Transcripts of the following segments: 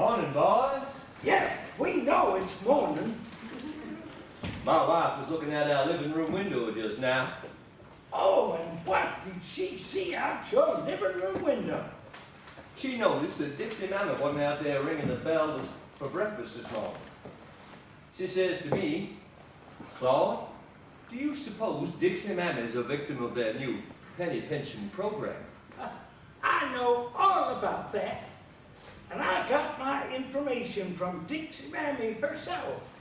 Morning, boys. Yeah, we know it's morning. My wife was looking out our living room window just now. Oh, and what did she see out your living room window? She noticed that Dixie Mammy wasn't out there ringing the bells for breakfast this morning. She says to me, Claude, do you suppose Dixie Mammy's a victim of their new penny pension program? I know all about that. And I got my information from Dixie Mammy herself.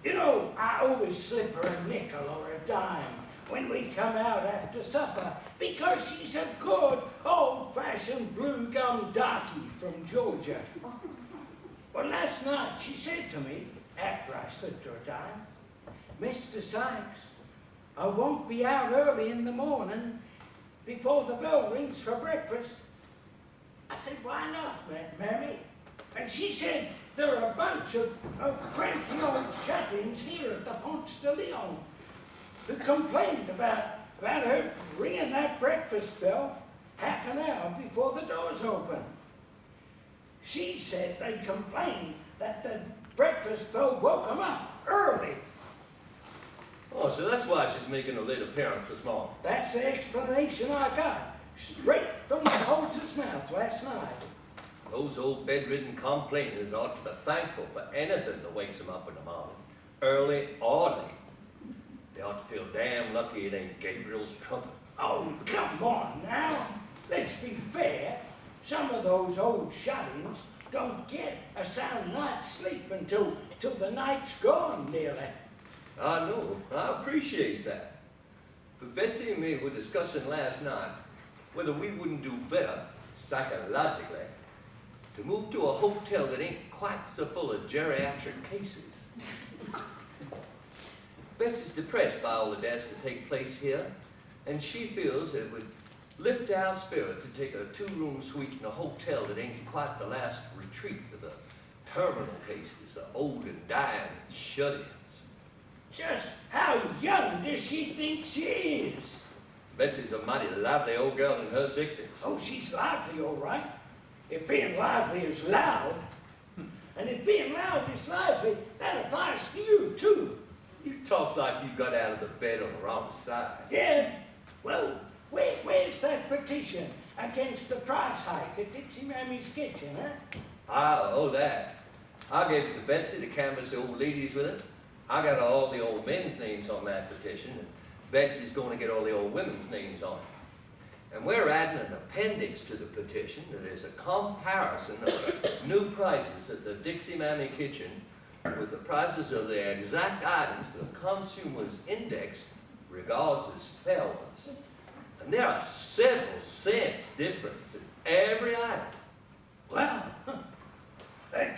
You know, I always slip her a nickel or a dime when we come out after supper because she's a good old-fashioned blue gum darky from Georgia. Well, last night she said to me, after I slipped her a dime, Mr. Sykes, I won't be out early in the morning before the bell rings for breakfast. I said, why not, Mammy? And she said, there are a bunch of cranky old shut-ins here at the Ponce de Leon who complained about her ringing that breakfast bell half an hour before the doors open. She said they complained that the breakfast bell woke them up early. Oh, so that's why she's making a late appearance this morning. That's the explanation I got, straight from the horse's mouth last night. Those old bedridden complainers ought to be thankful for anything that wakes them up in the morning, early or late. They ought to feel damn lucky it ain't Gabriel's trumpet. Oh, come on now. Let's be fair. Some of those old shut-ins don't get a sound night's sleep until the night's gone nearly. I know. I appreciate that. But Betsy and me were discussing last night whether we wouldn't do better, psychologically, to move to a hotel that ain't quite so full of geriatric cases. Betsy's depressed by all the deaths that take place here, and she feels it would lift our spirit to take a two-room suite in a hotel that ain't quite the last retreat for the terminal cases, the old and dying and shut-ins. Just how young does she think she is? Betsy's a mighty lively old girl in her 60s. Oh, she's lively, all right. If being lively is loud, and if being loud is lively, that applies to you, too. You talk like you got out of the bed on the wrong side. Yeah? Well, where's that petition against the price hike at Dixie Mammy's kitchen, huh? I owe that. I gave it to Betsy to canvass the old ladies with it. I got all the old men's names on that petition, and Betsy's going to get all the old women's names on it. And we're adding an appendix to the petition that is a comparison of the new prices at the Dixie Mammy kitchen with the prices of the exact items the Consumer's Index regards as fair ones. And there are several cents difference in every item. Well,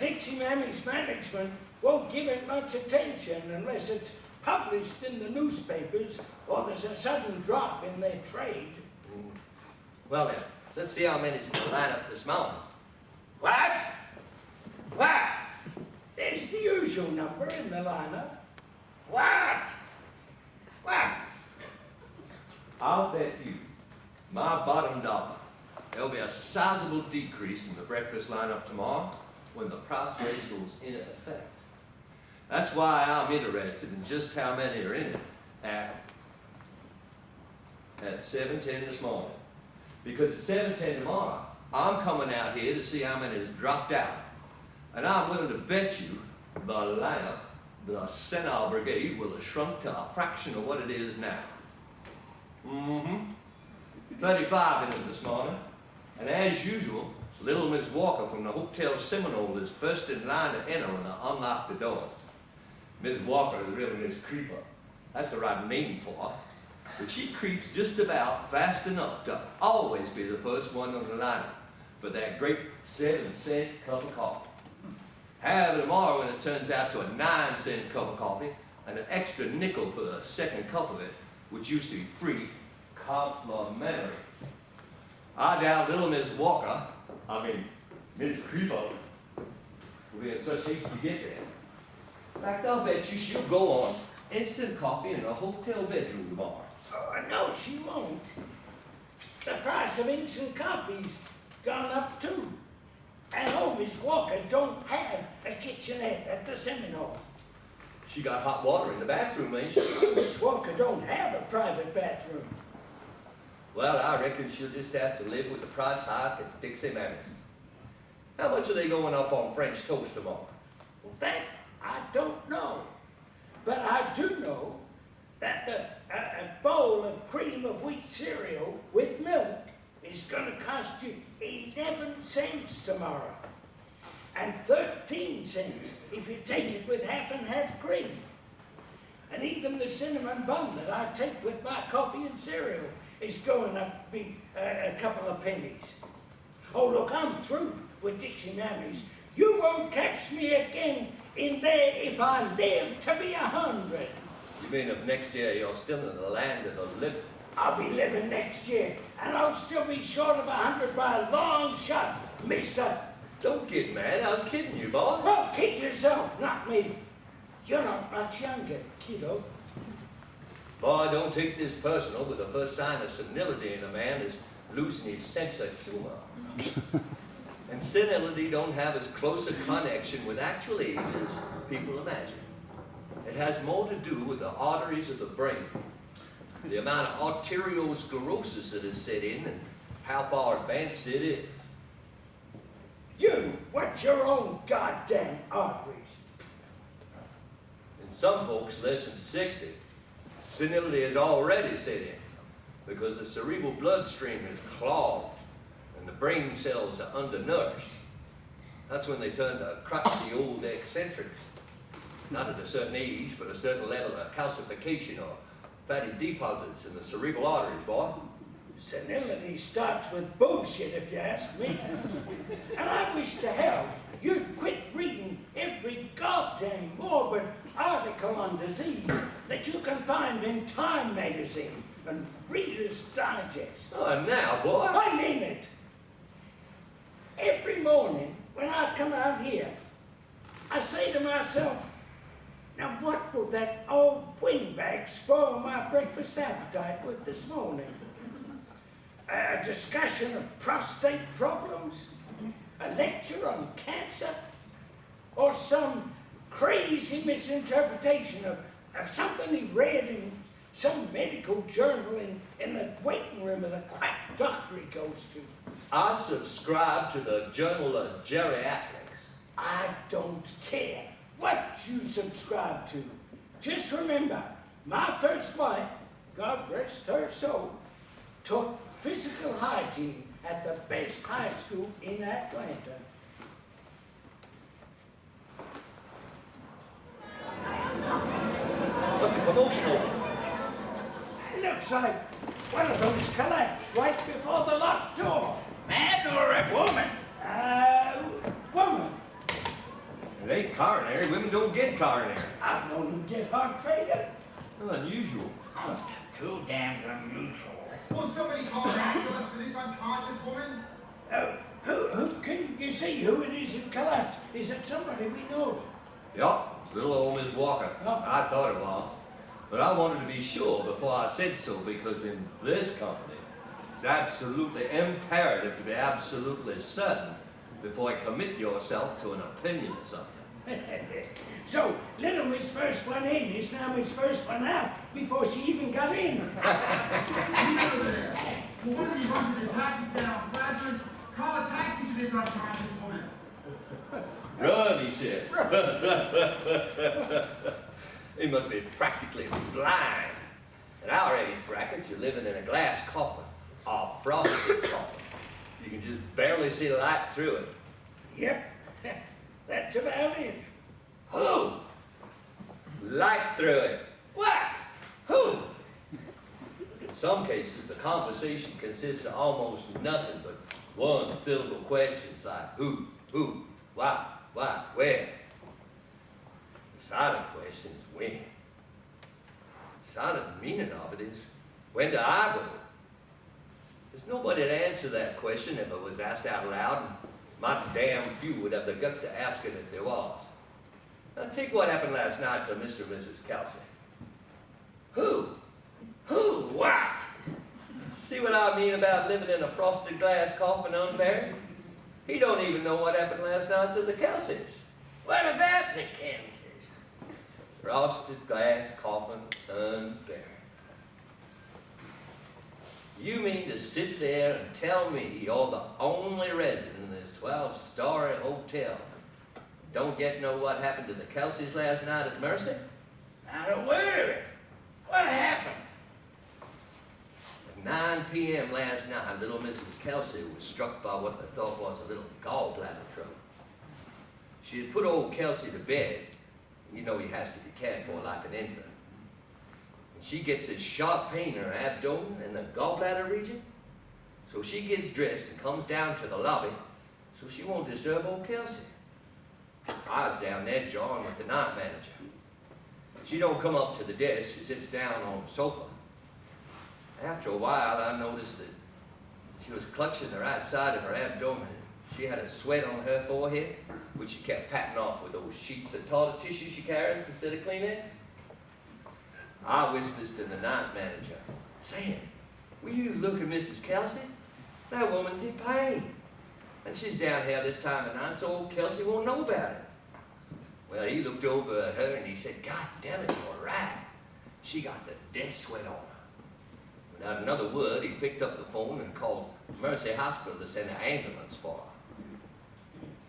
Dixie Mammy's management won't give it much attention unless it's published in the newspapers or there's a sudden drop in their trade. Well then, let's see how many's in the lineup this morning. What? What? There's the usual number in the lineup. What? What? I'll bet you my bottom dollar there'll be a sizable decrease in the breakfast lineup tomorrow when the price rate goes into effect. That's why I'm interested in just how many are in it at 7:10 this morning. Because at 7:10 tomorrow, I'm coming out here to see how many has dropped out. And I'm willing to bet you the lineup, the Sentinel Brigade, will have shrunk to a fraction of what it is now. 35 in it this morning. And as usual, little Miss Walker from the Hotel Seminole is first in line to enter when I unlock the doors. Miss Walker is really Miss Creeper. That's the right name for her. But she creeps just about fast enough to always be the first one on the lineup for that great 7-cent cup of coffee. However, tomorrow when it turns out to a 9-cent cup of coffee and an extra nickel for the second cup of it, which used to be free, complimentary. I doubt little Miss Walker, Miss Creeper, will be in such haste to get there. In fact, I'll bet you she'll go on instant coffee in a hotel bedroom tomorrow. Oh, no, she won't. The price of instant coffee's gone up too. And old Miss Walker don't have a kitchenette at the seminar. She got hot water in the bathroom, ain't she? Miss Walker don't have a private bathroom. Well, I reckon she'll just have to live with the price hike at Dixie Mammy's. How much are they going up on French toast tomorrow? Well, that I don't know. But I do know that a bowl of cream of wheat cereal with milk is going to cost you 11 cents tomorrow. And 13 cents if you take it with half and half cream. And even the cinnamon bun that I take with my coffee and cereal is going up to be a couple of pennies. Oh, look, I'm through with Dixie Mammy's. You won't catch me again in there if I live to be 100. You mean if next year you're still in the land of the living? I'll be living next year, and I'll still be short of 100 by a long shot, mister. Don't get mad, I was kidding you, boy. Well, kid yourself, not me. You're not much younger, kiddo. Boy, don't take this personal, but the first sign of senility in a man is losing his sense of humor. And senility don't have as close a connection with actual age as people imagine. It has more to do with the arteries of the brain, the amount of arteriosclerosis that is set in, and how far advanced it is. You, what's your own goddamn arteries? In some folks less than 60, senility is already set in because the cerebral bloodstream is clogged and the brain cells are undernourished. That's when they turn to crusty old eccentrics. Not at a certain age, but a certain level of calcification or fatty deposits in the cerebral arteries, boy. Senility starts with bullshit, if you ask me. And I wish to hell you'd quit reading every goddamn morbid article on disease that you can find in Time magazine and Reader's Digest. Oh, now, boy. I mean it. Every morning when I come out here, I say to myself, now what will that old windbag spoil my breakfast appetite with this morning? A discussion of prostate problems? A lecture on cancer? Or some crazy misinterpretation of something he read in some medical journal in the waiting room of the quack doctor he goes to? I subscribe to the Journal of Geriatrics. I don't care what you subscribe to. Just remember, my first wife, God rest her soul, taught physical hygiene at the best high school in Atlanta. What's the commotion over? It looks like one of them's collapsed right before the locked door. Man or a woman? Woman. It ain't coronary. Women don't get coronary. I've known them get heart failure. Unusual. Too damned unusual. Will somebody call an ambulance for this unconscious woman? Who can you see who it is that collapsed? Is it somebody we know? Yup, it's little old Miss Walker. I thought it was. But I wanted to be sure before I said so, because in this company, it's absolutely imperative to be absolutely certain before you commit yourself to an opinion or something. So, little Miss first one in is now Miss first one out before she even got in. You over there. Well, why don't you run to the taxi stand on Frederick? Call a taxi for this unconscious woman. Run, he said. He must be practically blind. At our age bracket, you're living in a glass coffin, a frosted coffin. You can just barely see light through it. Yep, that's about it. Who? Light through it. What? Who? In some cases, the conversation consists of almost nothing but one-syllable questions like who, why, where. The silent question is when. The silent meaning of it is, when do I go? There's nobody to answer that question if it was asked out loud, and mighty damn few would have the guts to ask it if there was. Now take what happened last night to Mr. and Mrs. KELSEY. Who? What? See what I mean about living in a frosted glass coffin unburied? He don't even know what happened last night to the Kelseys. What about the Kelseys? Frosted glass coffin unburied. You mean to sit there and tell me you're the only resident in this 12-story hotel? Don't yet know what happened to the Kelseys last night at Mercy? Not a word of it. What happened? At 9 p.m. last night, little Mrs. Kelsey was struck by what they thought was a little gallbladder trouble. She had put old Kelsey to bed. You know he has to be cared for like an infant. And she gets this sharp pain in her abdomen and the gallbladder region. So she gets dressed and comes down to the lobby so she won't disturb old Kelsey. I was down there jawing with the night manager. She don't come up to the desk, she sits down on the sofa. After a while, I noticed that she was clutching the right side of her abdomen. She had a sweat on her forehead, which she kept patting off with those sheets of toilet tissue she carries instead of Kleenex. I whispers to the night manager, saying, "Will you look at Mrs. Kelsey? That woman's in pain. And she's down here this time of night, so old Kelsey won't know about it." Well, he looked over at her and he said, "God damn it, you're right. She got the death sweat on her." Without another word, he picked up the phone and called Mercy Hospital to send an ambulance for her.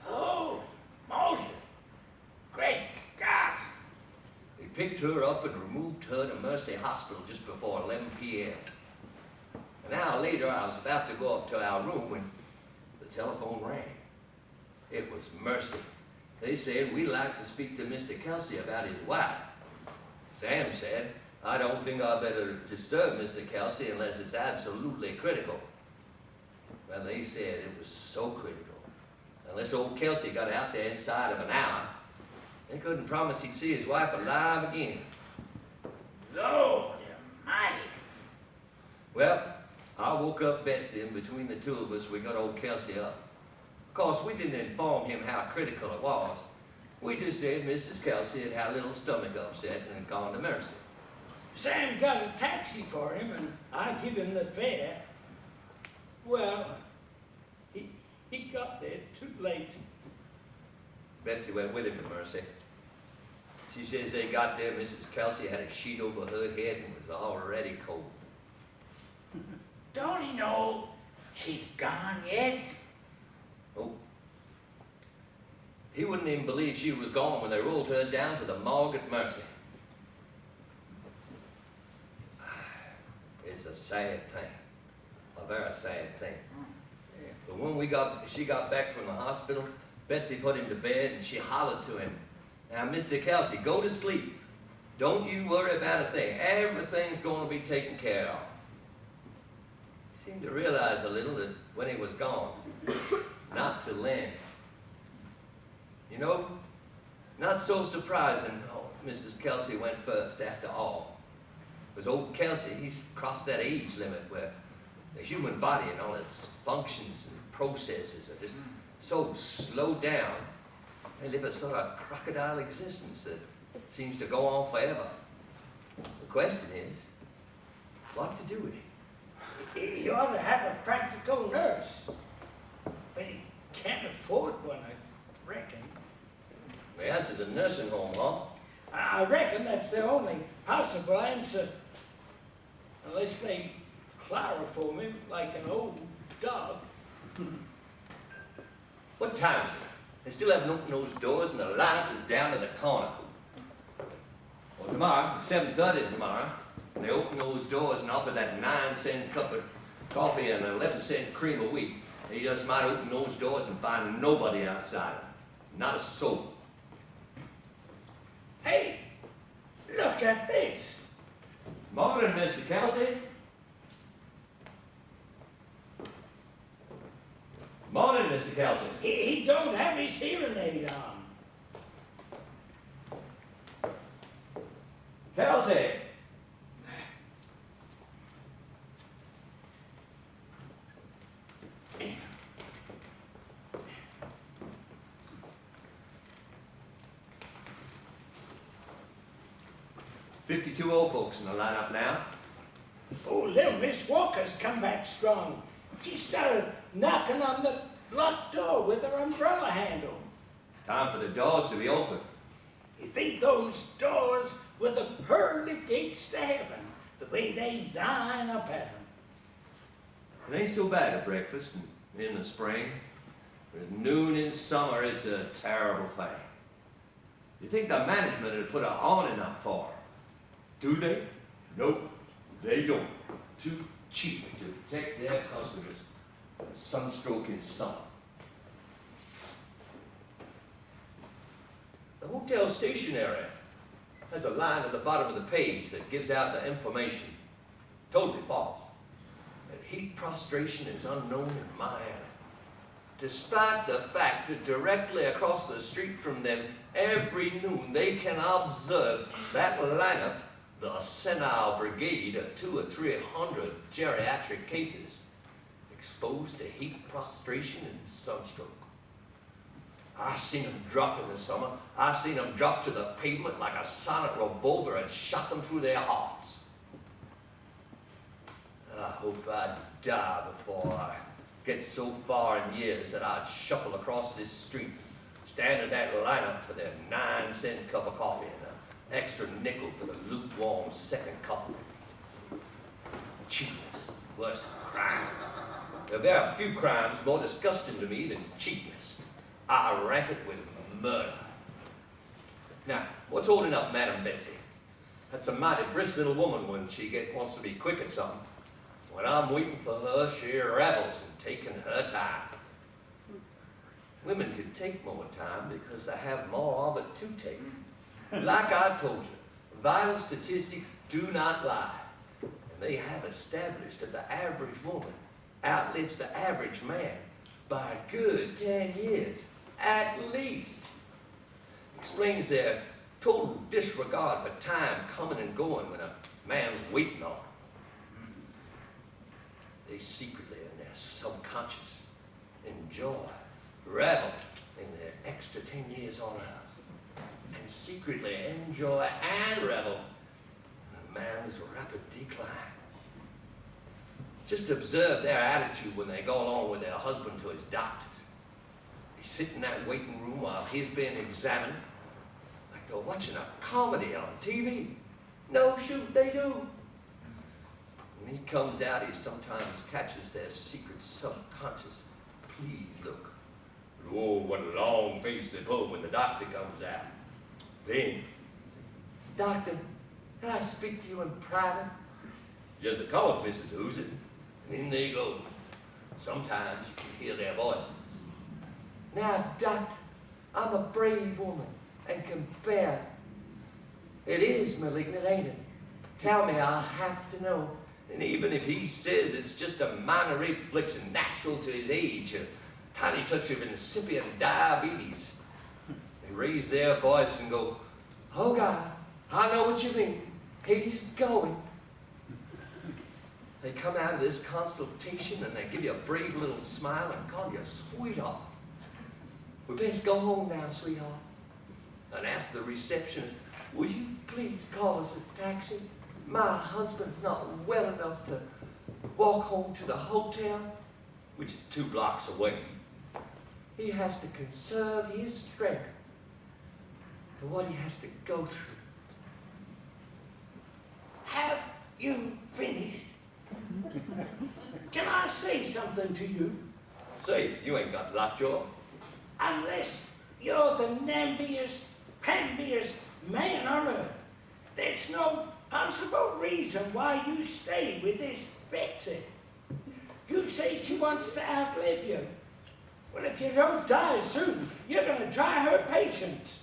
Oh, Moses. Great Scott. He picked her up and removed her to Mercy Hospital just before 11 p.m. An hour later, I was about to go up to our room when the telephone rang. It was Mercy. They said, "We'd like to speak to Mr. Kelsey about his wife." Sam said, "I don't think I better disturb Mr. Kelsey unless it's absolutely critical." Well, they said it was so critical. Unless old Kelsey got out there inside of an hour, they couldn't promise he'd see his wife alive again. Lord almighty. Well, I woke up Betsy, and between the two of us, we got old Kelsey up. Of course, we didn't inform him how critical it was. We just said Mrs. Kelsey had had a little stomach upset and had gone to Mercy. Sam got a taxi for him, and I give him the fare. Well, he got there too late. Betsy went with him to Mercy. She says they got there, Mrs. Kelsey had a sheet over her head and was already cold. Don't he know she's gone yet? Oh. He wouldn't even believe she was gone when they rolled her down to the morgue at Mercy. It's a sad thing. A very sad thing. But when she got back from the hospital, Betsy put him to bed and she hollered to him, "Now, Mr. Kelsey, go to sleep. Don't you worry about a thing. Everything's going to be taken care of." He seemed to realize a little that when he was gone, not till then. You know, not so surprising, Mrs. Kelsey went first after all. Because old Kelsey, he's crossed that age limit where the human body and all its functions and processes are just so slowed down. They live a sort of crocodile existence that seems to go on forever. The question is, what to do with it? He ought to have a practical nurse. But he can't afford one, I reckon. The answer's a nursing home, huh? I reckon that's the only possible answer. Unless they chloroform him like an old dog. What time is it? They still haven't opened those doors and the lineup is down to the corner. Well, tomorrow, it's 7:30 tomorrow, and they open those doors and offer that 9-cent cup of coffee and an 11-cent cream a week. They just might open those doors and find nobody outside. Not a soul. Hey, look at this. Morning, Mr. Kelsey. Morning, Mr. Kelsey. He don't have his hearing aid on. Kelsey! "52 old folks in the lineup now." Oh, little Miss Walker's come back strong. She started knocking on the locked door with her umbrella handle. Time for the doors to be open. You think those doors were the pearly gates to heaven, the way they line up at 'em? It ain't so bad at breakfast in the spring, but at noon in summer, it's a terrible thing. You think the management would put an awning up for her? Do they? Nope, they don't. Too cheap to protect their customers from sunstroke in summer. The hotel stationery has a line at the bottom of the page that gives out the information. Totally false. That heat prostration is unknown in Miami. Despite the fact that directly across the street from them every noon they can observe that lineup, the senile brigade of 200 or 300 geriatric cases exposed to heat prostration and sunstroke. I seen them drop in the summer. I seen them drop to the pavement like a sonic revolver had shot them through their hearts. I hope I'd die before I get so far in years that I'd shuffle across this street, stand in that lineup for their 9-cent cup of coffee and an extra nickel for the lukewarm second cup. Cheapness, worse than crime. There are few crimes more disgusting to me than cheapness. I rank it with murder. Now, what's holding up Madam Betsy? That's a mighty brisk little woman when she wants to be quick at something. When I'm waiting for her, she revels in taking her time. Women can take more time because they have more of it to take. Like I told you, vital statistics do not lie. And they have established that the average woman outlives the average man by a good 10 years, at least. Explains their total disregard for time coming and going when a man's waiting on them. They secretly in their subconscious enjoy, revel in their extra 10 years on earth, and secretly enjoy and revel in a man's rapid decline. Just observe their attitude when they go along with their husband to his doctors. They sit in that waiting room while he's being examined, like they're watching a comedy on TV. No, shoot, they do. When he comes out, he sometimes catches their secret subconscious. Please look. But oh, what a long face they pull when the doctor comes out. Then, doctor, can I speak to you in private? Yes, of course, Mrs. Houston. And in they go. Sometimes you can hear their voices. Now, doctor, I'm a brave woman and can bear. It is malignant, ain't it? Tell me, I'll have to know. And even if he says it's just a minor affliction natural to his age, a tiny touch of incipient diabetes, they raise their voice and go, oh God, I know what you mean. He's going. They come out of this consultation and they give you a brave little smile and call you a sweetheart. We best go home now, sweetheart. And ask the receptionist, will you please call us a taxi? My husband's not well enough to walk home to the hotel, which is 2 blocks away. He has to conserve his strength for what he has to go through. Have you finished? Can I say something to you? Say it. You ain't got lockjaw. Unless you're the nambiest, pambiest man on earth, there's no possible reason why you stay with this Betsy. You say she wants to outlive you. Well, if you don't die soon, you're going to try her patience.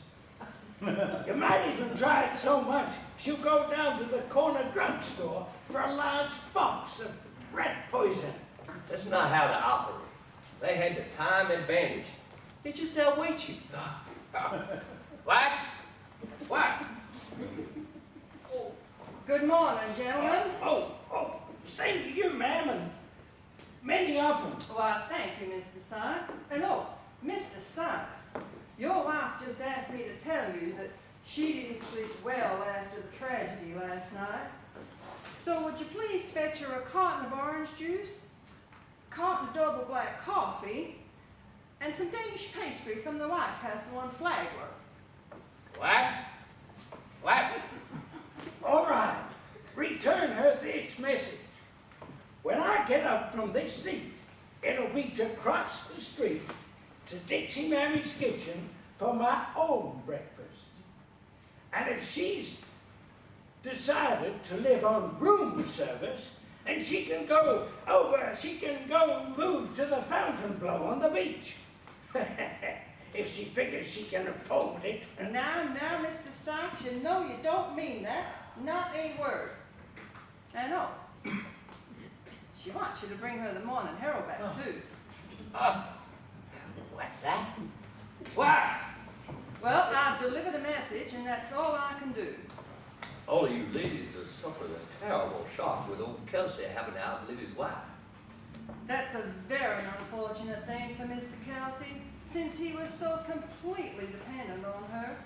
You might even try it so much, she'll go down to the corner drugstore for a large box of rat poison. That's not how to operate. They had the time advantage. They just outweight you. What? What? Good morning, gentlemen. Oh, same to you, ma'am, and many of them. Why, thank you, Mr. Sykes. And oh, Mr. Sykes, your wife just asked me to tell you that she didn't sleep well after the tragedy last night. So would you please fetch her a carton of orange juice, a carton of double black coffee, and some Danish pastry from the White Castle on Flagler. What? What? All right, return her this message. When I get up from this seat, it'll be to cross the street to Dixie Mammy's kitchen for my own breakfast. And if she's decided to live on room service, and she can go move to the fountain blow on the beach. If she figures she can afford it. Now, Mr. Sykes, you know you don't mean that. Not a word. And oh, she wants you to bring her the Morning Herald back, too. What's that? What? Well, I've delivered a message, and that's all I can do. All of you ladies have suffered a terrible shock with old Kelsey having to outlive his wife. That's a very unfortunate thing for Mr. Kelsey, since he was so completely dependent on her.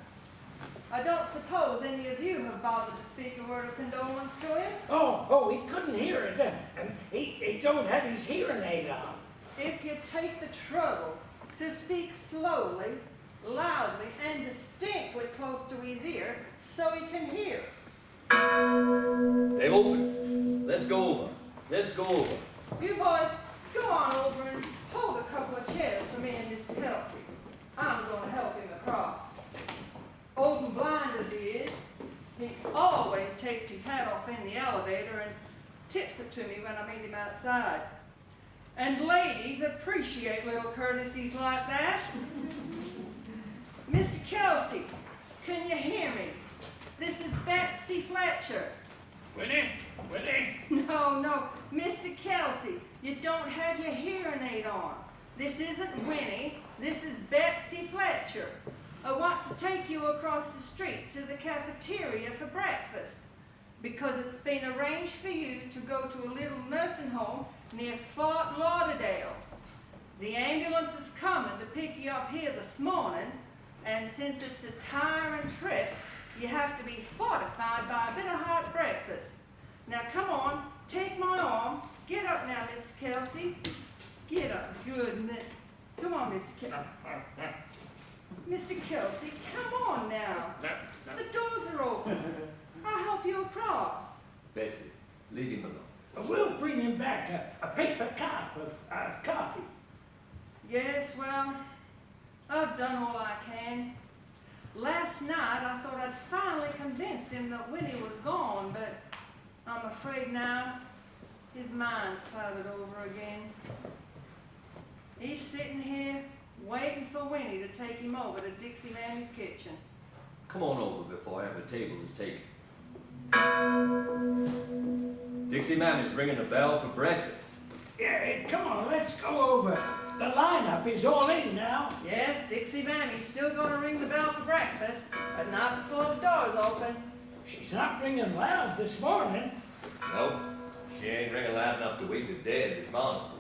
I don't suppose any of you have bothered to speak a word of condolence to him? Oh, he couldn't hear it, and he don't have his hearing aid on. If you take the trouble to speak slowly, loudly, and distinctly close to his ear, so he can hear. They've opened. Let's go over. Let's go over. You boys, go on over and hold a couple of chairs for me and Mr. Kelsey. I'm going to help him across. Old and blind as he is, he always takes his hat off in the elevator and tips it to me when I meet him outside. And ladies appreciate little courtesies like that. Mr. Kelsey, can you hear me? This is Betsy Fletcher. Winnie? No, Mr. Kelsey, you don't have your hearing aid on. This isn't Winnie, this is Betsy Fletcher. I want to take you across the street to the cafeteria for breakfast, because it's been arranged for you to go to a little nursing home near Fort Lauderdale. The ambulance is coming to pick you up here this morning, and since it's a tiring trip, you have to be fortified by a bit of hot breakfast. Now come on, take my arm. Get up now, Mr. Kelsey. Get up, good. Come on, Mr. Kelsey. Mr. Kelsey, come on now. The doors are open. I'll help you across. Betsy, leave him alone. We'll bring him back a paper cup of coffee. Yes, well, I've done all I can. Last night I thought I'd finally convinced him that Winnie was gone, but I'm afraid now his mind's clouded over again. He's sitting here waiting for Winnie to take him over to Dixie Mammy's kitchen. Come on over before our table is taken. Dixie Mammy's ringing the bell for breakfast. Yeah, come on, let's go over. The lineup is all in now. Yes, Dixie Mammy's still going to ring the bell for breakfast, but not before the door's open. She's not ringing loud this morning. Nope, she ain't ringing loud enough to wake the dead this morning.